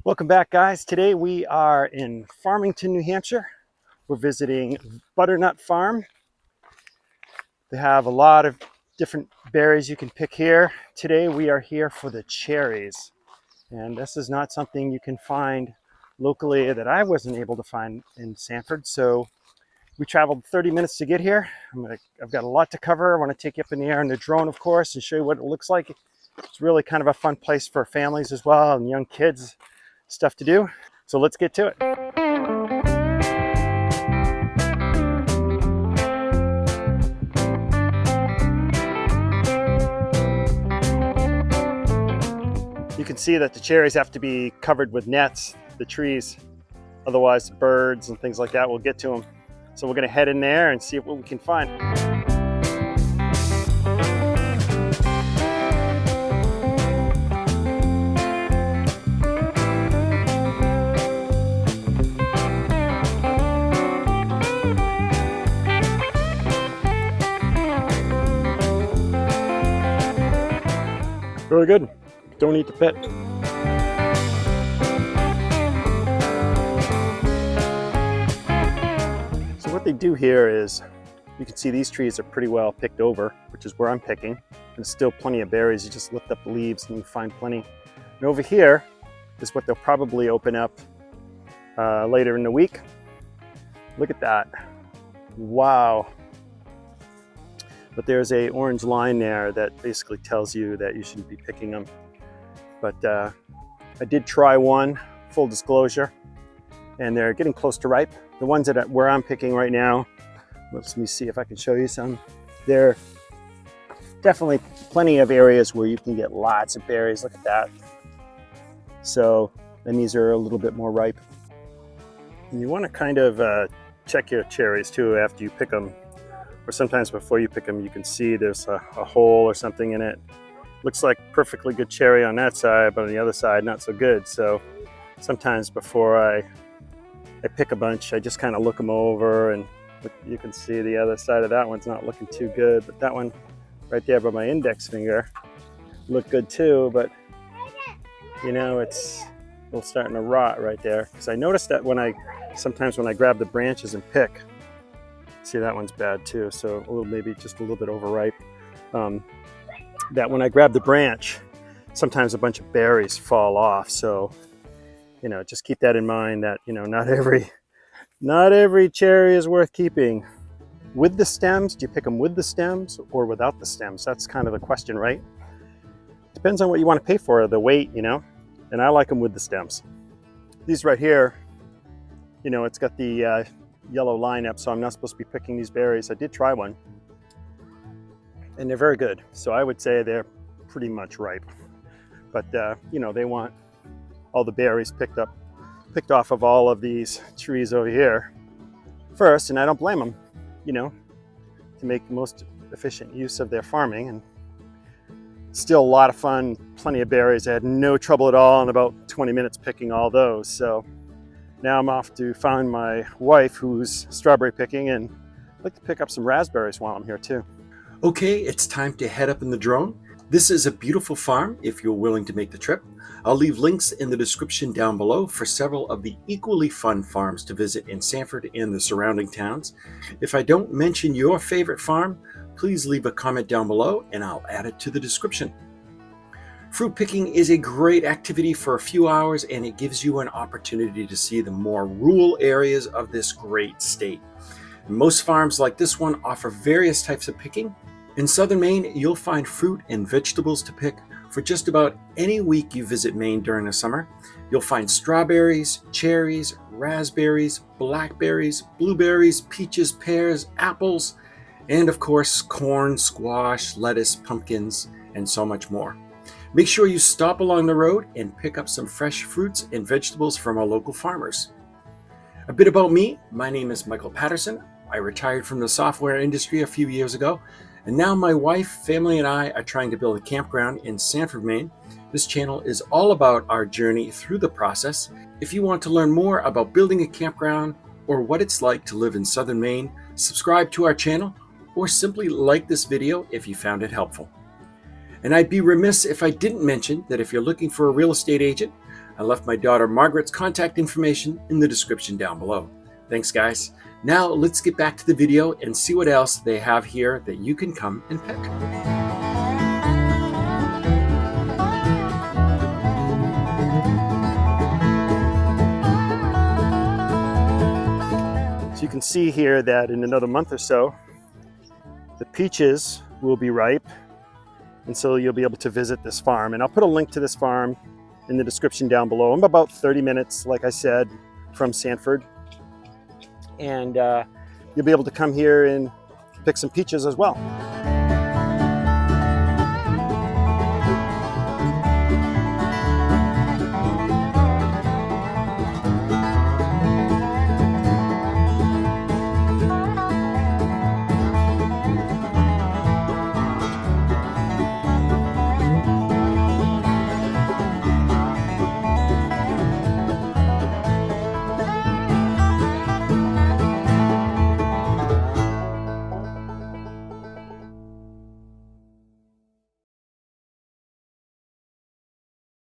Welcome back, guys. Today we are in Farmington, New Hampshire. We're visiting Butternut Farm. They have a lot of different berries you can pick here. Today we are here for the cherries. And this is not something you can find locally that I wasn't able to find in Sanford. So we traveled 30 minutes to get here. I've got a lot to cover. I want to take you up in the air in the drone, of course, and show you what it looks like. It's really kind of a fun place for families as well and young kids. Stuff to do. So let's get to it. You can see that the cherries have to be covered with nets, the trees, otherwise birds and things like that will get to them. So we're going to head in there and see what we can find. Really good. Don't eat the pit. So what they do here is, you can see these trees are pretty well picked over, which is where I'm picking. There's still plenty of berries. You just lift up the leaves and you find plenty. And over here is what they'll probably open up later in the week. Look at that. Wow. But there's a orange line there that basically tells you that you shouldn't be picking them. But I did try one, full disclosure, and they're getting close to ripe. The ones that where I'm picking right now, let me see if I can show you some. There are definitely plenty of areas where you can get lots of berries. Look at that. So, and these are a little bit more ripe. And you want to kind of check your cherries too after you pick them. Or sometimes before you pick them, you can see there's a hole or something in it. Looks like perfectly good cherry on that side, but on the other side, not so good. So sometimes before I pick a bunch, I just kind of look them over, and you can see the other side of that one's not looking too good. But that one right there by my index finger looked good too, but you know, it's a little starting to rot right there. Because I noticed that sometimes when I grab the branches and pick, see, that one's bad too, so maybe just a little bit overripe. That when I grab the branch, sometimes a bunch of berries fall off. So, you know, just keep that in mind that, you know, not every cherry is worth keeping. With the stems, do you pick them with the stems or without the stems? That's kind of the question, right? Depends on what you want to pay for, the weight, you know, and I like them with the stems. These right here, you know, it's got the yellow line up, so I'm not supposed to be picking these berries. I did try one and they're very good, so I would say they're pretty much ripe, but you know, they want all the berries picked off of all of these trees over here first, and I don't blame them, you know, to make the most efficient use of their farming. And still a lot of fun, plenty of berries. I had no trouble at all in about 20 minutes picking all those. So now I'm off to find my wife who's strawberry picking, and I'd like to pick up some raspberries while I'm here too. Okay, it's time to head up in the drone. This is a beautiful farm if you're willing to make the trip. I'll leave links in the description down below for several of the equally fun farms to visit in Sanford and the surrounding towns. If I don't mention your favorite farm, please leave a comment down below and I'll add it to the description. Fruit picking is a great activity for a few hours, and it gives you an opportunity to see the more rural areas of this great state. Most farms like this one offer various types of picking. In southern Maine, you'll find fruit and vegetables to pick for just about any week you visit Maine during the summer. You'll find strawberries, cherries, raspberries, blackberries, blueberries, peaches, pears, apples, and of course, corn, squash, lettuce, pumpkins, and so much more. Make sure you stop along the road and pick up some fresh fruits and vegetables from our local farmers. A bit about me, my name is Michael Patterson. I retired from the software industry a few years ago, and now my wife, family, and I are trying to build a campground in Sanford, Maine. This channel is all about our journey through the process. If you want to learn more about building a campground or what it's like to live in southern Maine, subscribe to our channel or simply like this video if you found it helpful. And I'd be remiss if I didn't mention that if you're looking for a real estate agent, I left my daughter Margaret's contact information in the description down below. Thanks, guys. Now let's get back to the video and see what else they have here that you can come and pick. So you can see here that in another month or so, the peaches will be ripe, and so you'll be able to visit this farm. And I'll put a link to this farm in the description down below. I'm about 30 minutes, like I said, from Sanford. And you'll be able to come here and pick some peaches as well.